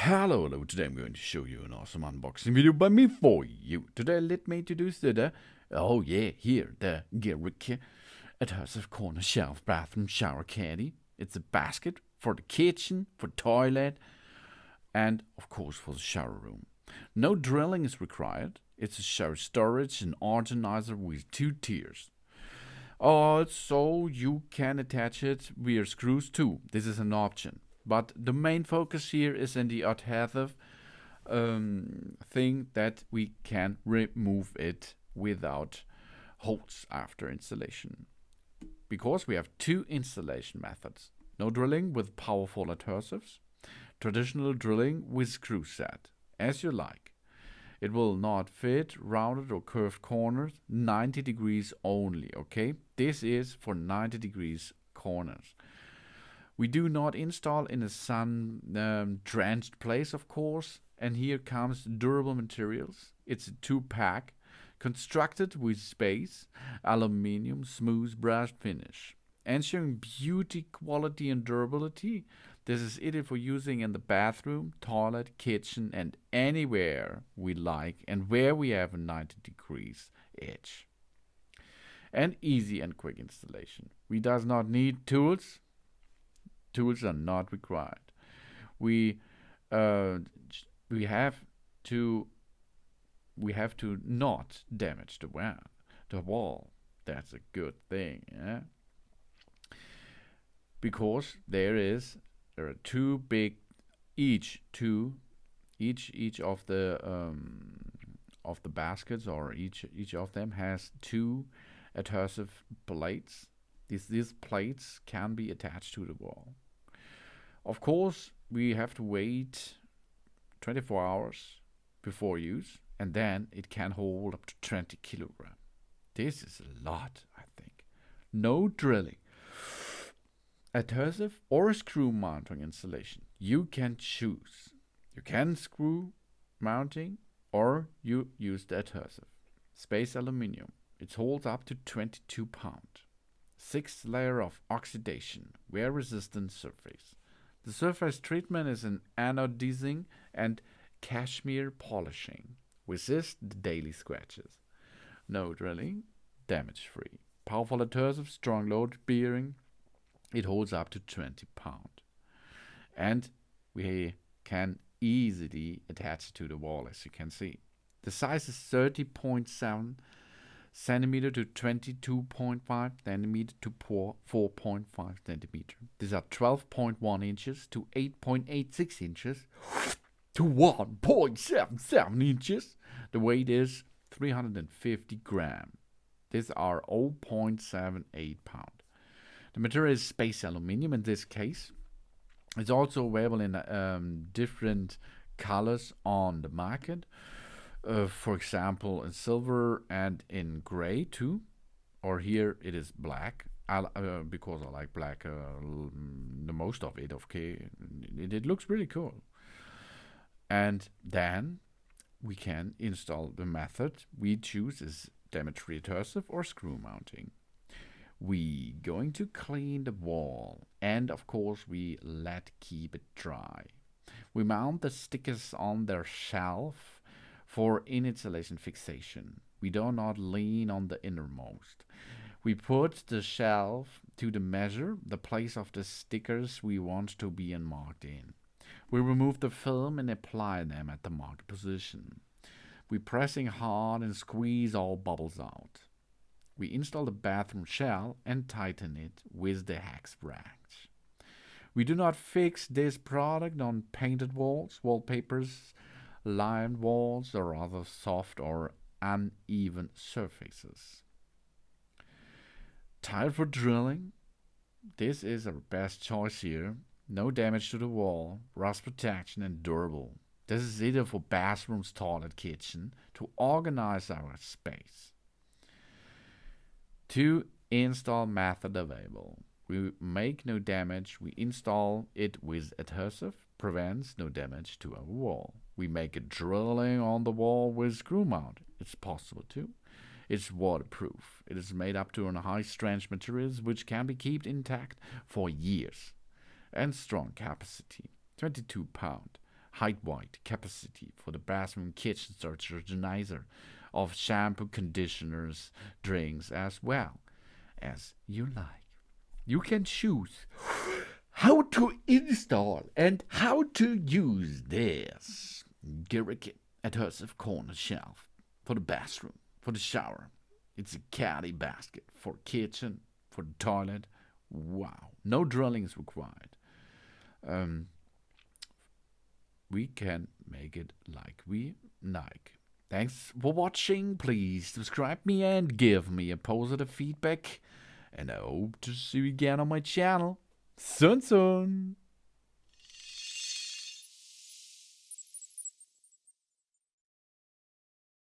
Hello, today I'm going to show you an awesome unboxing video by me for you. Today let me introduce the GERUIKE adhesive corner shelf bathroom shower caddy. It's a basket for the kitchen, for toilet, and of course for the shower room. No drilling is required. It's a shower storage and organizer with 2 tiers. Also, you can attach it via screws too. This is an option. But the main focus here is in the adhesive thing that we can remove it without holes after installation. Because we have 2 installation methods. No drilling with powerful adhesives. Traditional drilling with screw set. As you like. It will not fit rounded or curved corners. 90 degrees only, okay? This is for 90 degrees corners. We do not install in a sun-drenched place, of course. And here comes durable materials. It's a 2-pack, constructed with space, aluminium, smooth brushed finish. Ensuring beauty, quality, and durability. This is ideal for using in the bathroom, toilet, kitchen, and anywhere we like, and where we have a 90 degrees edge. And easy and quick installation. We does not need tools. Tools are not required. We have to not damage the wall. That's a good thing, yeah. Because there are 2 big each of the baskets, or each of them has 2 adhesive plates. These plates can be attached to the wall. Of course, we have to wait 24 hours before use, and then it can hold up to 20 kilograms. This is a lot, I think. No drilling. Adhesive or screw mounting installation. You can choose. You can screw mounting, or you use the adhesive. Space aluminium. It holds up to 22 pounds. 6th layer of oxidation, wear-resistant surface. The surface treatment is an anodizing and cashmere polishing. Resist the daily scratches. No drilling, damage-free. Powerful adhesive, strong load bearing. It holds up to 20 pounds. And we can easily attach it to the wall, as you can see. The size is 30.7 centimeter to 22.5 centimeter to 4.5 centimeter. These are 12.1 inches to 8.86 inches to 1.77 inches. The weight is 350 grams. These are 0.78 pounds. The material is space aluminium in this case. It's also available in different colors on the market. For example, in silver and in gray too. Or here it is black. Because I like black the most of it. Okay, it looks really cool. And then we can install the method we choose is damage-free adhesive or screw mounting. We going to clean the wall, and of course we keep it dry. We mount the stickers on their shelf for in-installation fixation. We do not lean on the innermost. We put the shelf to the measure, the place of the stickers we want to be marked in. We remove the film and apply them at the marked position. We pressing hard and squeeze all bubbles out. We install the bathroom shell and tighten it with the hex branch. We do not fix this product on painted walls, wallpapers, lined walls, or other soft or uneven surfaces. Tile for drilling. This is our best choice here. No damage to the wall, rust protection, and durable. This is ideal for bathrooms, toilet, kitchen to organize our space. 2 install method available. We make no damage. We install it with adhesive, prevents no damage to our wall. We make a drilling on the wall with screw mount. It's possible too. It's waterproof. It is made up to a high-strength materials which can be kept intact for years. And strong capacity, 22 pounds. height wide capacity for the bathroom kitchen storage organizer of shampoo, conditioners, drinks as well as you like. You can choose how to install and how to use this GERUIKE adhesive corner shelf for the bathroom, for the shower. It's a Caddy basket for kitchen, for the toilet. Wow, no drilling is required. We can make it like we like. Thanks for watching. Please subscribe me and give me a positive feedback. And I hope to see you again on my channel. Soon.